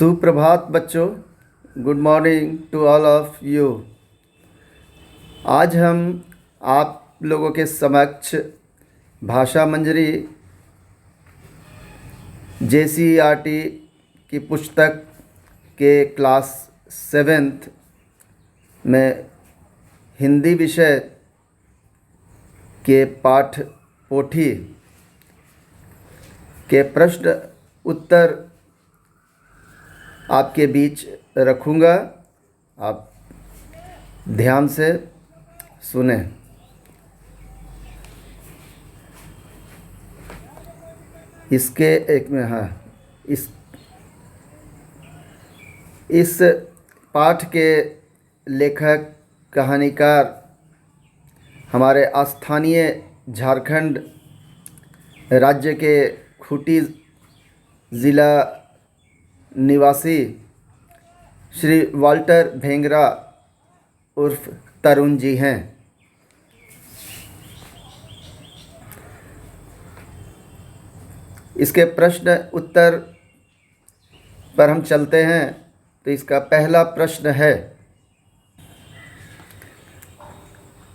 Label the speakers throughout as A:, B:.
A: सुप्रभात बच्चों। Good morning to all of you. आज हम आप लोगों के समक्ष भाषा मंजरी JCERT की पुस्तक के क्लास 7th में हिंदी विषय के पाठ पोथी के प्रश्न उत्तर आपके बीच रखूँगा। आप ध्यान से सुने। इसके एक में इस पाठ के लेखक कहानीकार हमारे स्थानीय झारखंड राज्य के खूंटी ज़िला निवासी श्री वाल्टर भेंगरा उर्फ तरुण जी हैं। इसके प्रश्न उत्तर पर हम चलते हैं। तो इसका पहला प्रश्न है।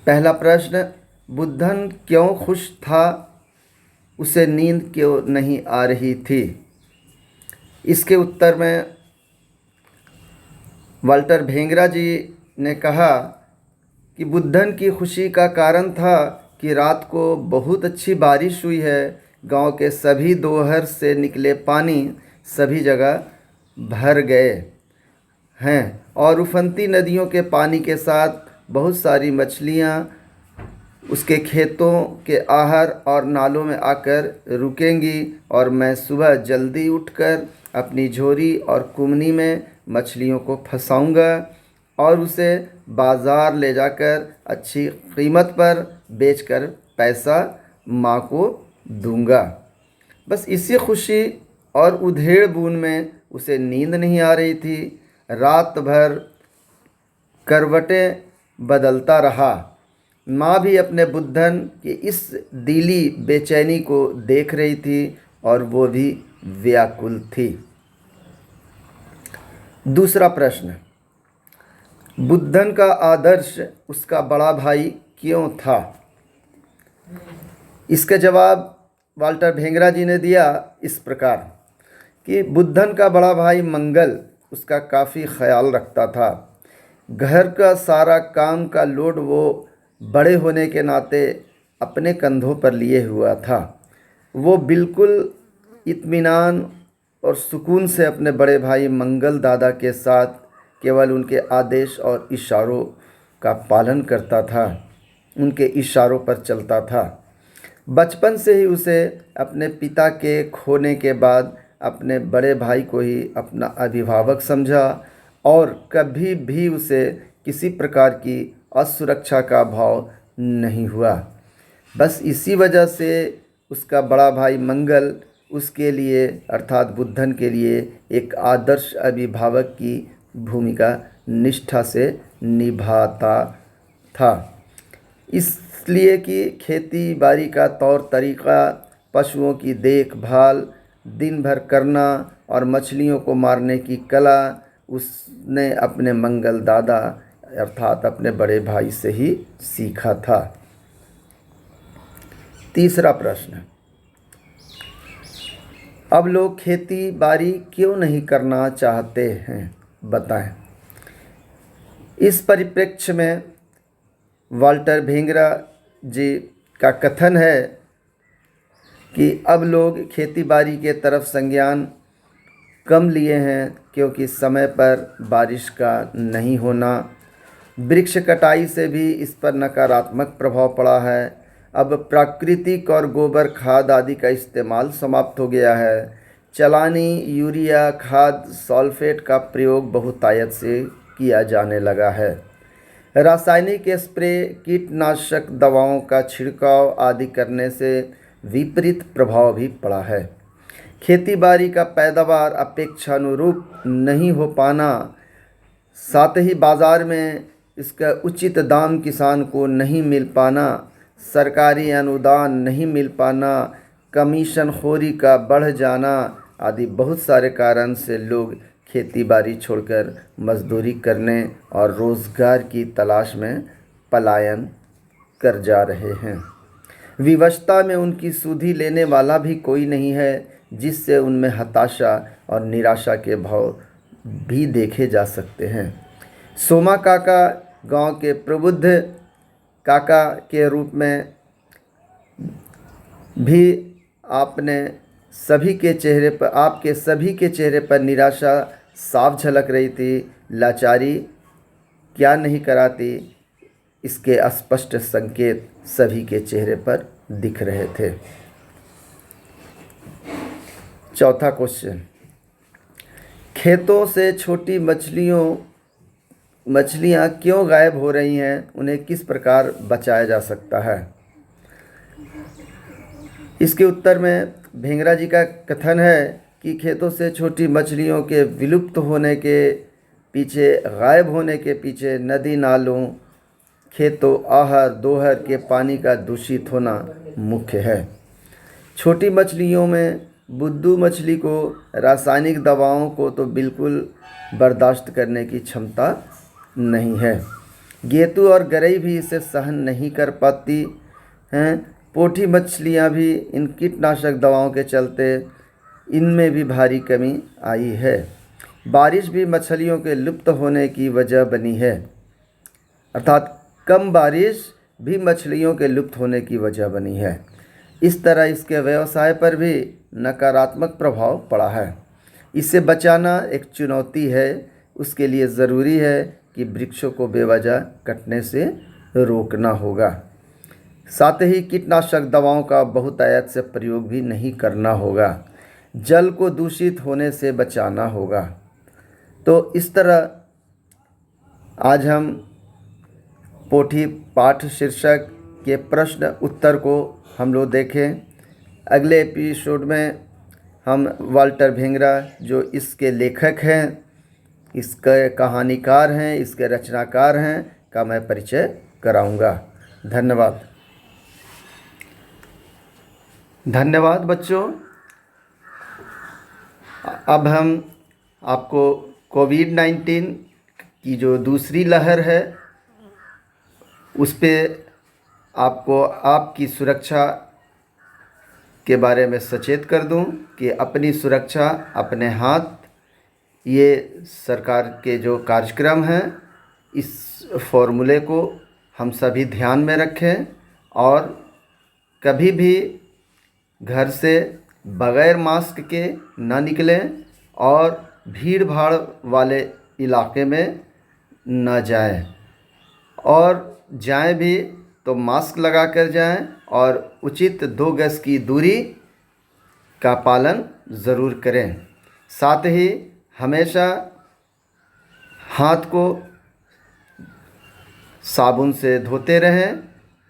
A: पहला प्रश्न, बुद्धन क्यों खुश था? उसे नींद क्यों नहीं आ रही थी? इसके उत्तर में वाल्टर भेंगरा जी ने कहा कि बुद्धन की खुशी का कारण था कि रात को बहुत अच्छी बारिश हुई है। गांव के सभी दोहर से निकले पानी सभी जगह भर गए हैं और उफनती नदियों के पानी के साथ बहुत सारी मछलियां उसके खेतों के आहर और नालों में आकर रुकेंगी और मैं सुबह जल्दी उठकर अपनी झोरी और कुमनी में मछलियों को फंसाऊंगा और उसे बाज़ार ले जाकर अच्छी कीमत पर बेचकर पैसा माँ को दूंगा। बस इसी खुशी और उधेड़ बुन में उसे नींद नहीं आ रही थी। रात भर करवटें बदलता रहा। माँ भी अपने बुद्धन की इस दिली बेचैनी को देख रही थी और वो भी व्याकुल थी। दूसरा प्रश्न, बुद्धन का आदर्श उसका बड़ा भाई क्यों था? इसका जवाब वाल्टर भेंगरा जी ने दिया इस प्रकार कि बुद्धन का बड़ा भाई मंगल उसका काफ़ी ख्याल रखता था। घर का सारा काम का लोड वो बड़े होने के नाते अपने कंधों पर लिए हुआ था। वो बिल्कुल इत्मीनान और सुकून से अपने बड़े भाई मंगल दादा के साथ केवल उनके आदेश और इशारों का पालन करता था, उनके इशारों पर चलता था। बचपन से ही उसे अपने पिता के खोने के बाद अपने बड़े भाई को ही अपना अभिभावक समझा और कभी भी उसे किसी प्रकार की असुरक्षा का भाव नहीं हुआ। बस इसी वजह से उसका बड़ा भाई मंगल उसके लिए अर्थात बुद्धन के लिए एक आदर्श अभिभावक की भूमिका निष्ठा से निभाता था। इसलिए कि खेती बाड़ी का तौर तरीक़ा, पशुओं की देखभाल दिन भर करना और मछलियों को मारने की कला उसने अपने मंगल दादा अर्थात अपने बड़े भाई से ही सीखा था। तीसरा प्रश्न, अब लोग खेती बाड़ी क्यों नहीं करना चाहते हैं? बताएं। इस परिप्रेक्ष्य में वाल्टर भेंगरा जी का कथन है कि अब लोग खेती बाड़ी के तरफ संज्ञान कम लिए हैं क्योंकि समय पर बारिश का नहीं होना, वृक्ष कटाई से भी इस पर नकारात्मक प्रभाव पड़ा है। अब प्राकृतिक और गोबर खाद आदि का इस्तेमाल समाप्त हो गया है। चलानी यूरिया खाद सल्फेट का प्रयोग बहुतायत से किया जाने लगा है। रासायनिक स्प्रे, कीटनाशक दवाओं का छिड़काव आदि करने से विपरीत प्रभाव भी पड़ा है। खेती-बाड़ी का पैदावार अपेक्षानुरूप नहीं हो पाना, साथ ही बाज़ार में इसका उचित दाम किसान को नहीं मिल पाना, सरकारी अनुदान नहीं मिल पाना, कमीशन खोरी का बढ़ जाना आदि बहुत सारे कारण से लोग खेती बाड़ी छोड़कर मजदूरी करने और रोज़गार की तलाश में पलायन कर जा रहे हैं। विवशता में उनकी सुधि लेने वाला भी कोई नहीं है, जिससे उनमें हताशा और निराशा के भाव भी देखे जा सकते हैं। सोमा काका गांव के प्रबुद्ध काका के रूप में भी आपके सभी के चेहरे पर निराशा साफ झलक रही थी। लाचारी क्या नहीं कराती, इसके स्पष्ट संकेत सभी के चेहरे पर दिख रहे थे। चौथा क्वेश्चन, खेतों से छोटी मछलियाँ क्यों गायब हो रही हैं, उन्हें किस प्रकार बचाया जा सकता है? इसके उत्तर में भिंगरा जी का कथन है कि खेतों से छोटी मछलियों के विलुप्त होने के पीछे, गायब होने के पीछे नदी नालों, खेतों, आहर दोहर के पानी का दूषित होना मुख्य है। छोटी मछलियों में बुद्धू मछली को रासायनिक दवाओं को तो बिल्कुल बर्दाश्त करने की क्षमता नहीं है। गेतू और गरई भी इसे सहन नहीं कर पाती हैं। पोठी मछलियां भी इन कीटनाशक दवाओं के चलते इनमें भी भारी कमी आई है। बारिश भी मछलियों के लुप्त होने की वजह बनी है, अर्थात कम बारिश भी मछलियों के लुप्त होने की वजह बनी है। इस तरह इसके व्यवसाय पर भी नकारात्मक प्रभाव पड़ा है। इसे बचाना एक चुनौती है। उसके लिए ज़रूरी है कि वृक्षों को बेवजह कटने से रोकना होगा। साथ ही कीटनाशक दवाओं का बहुतायत से प्रयोग भी नहीं करना होगा। जल को दूषित होने से बचाना होगा। तो इस तरह आज हम पोथी पाठ शीर्षक के प्रश्न उत्तर को हम लोग देखें। अगले एपिसोड में हम वाल्टर भिंगरा, जो इसके लेखक हैं, इसके कहानीकार हैं, इसके रचनाकार हैं, का मैं परिचय कराऊंगा। धन्यवाद बच्चों। अब हम आपको कोविड-19 की जो दूसरी लहर है उस पे आपको आपकी सुरक्षा के बारे में सचेत कर दूं कि अपनी सुरक्षा अपने हाथ, ये सरकार के जो कार्यक्रम हैं, इस फॉर्मूले को हम सभी ध्यान में रखें और कभी भी घर से बग़ैर मास्क के ना निकलें और भीड़ भाड़ वाले इलाके में न जाएं, और जाएं भी तो मास्क लगा कर जाएं और उचित 2 गज की दूरी का पालन ज़रूर करें। साथ ही हमेशा हाथ को साबुन से धोते रहें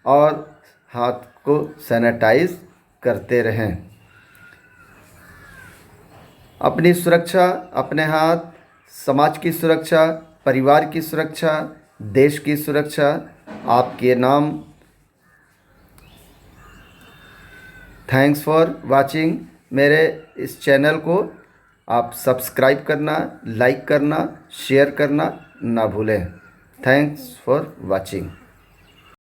A: और हाथ को सैनिटाइज करते रहें। अपनी सुरक्षा अपने हाथ, समाज की सुरक्षा, परिवार की सुरक्षा, देश की सुरक्षा आपके नाम। Thanks for watching. मेरे इस चैनल को आप सब्सक्राइब करना, लाइक करना, शेयर करना ना भूलें। Thanks for watching.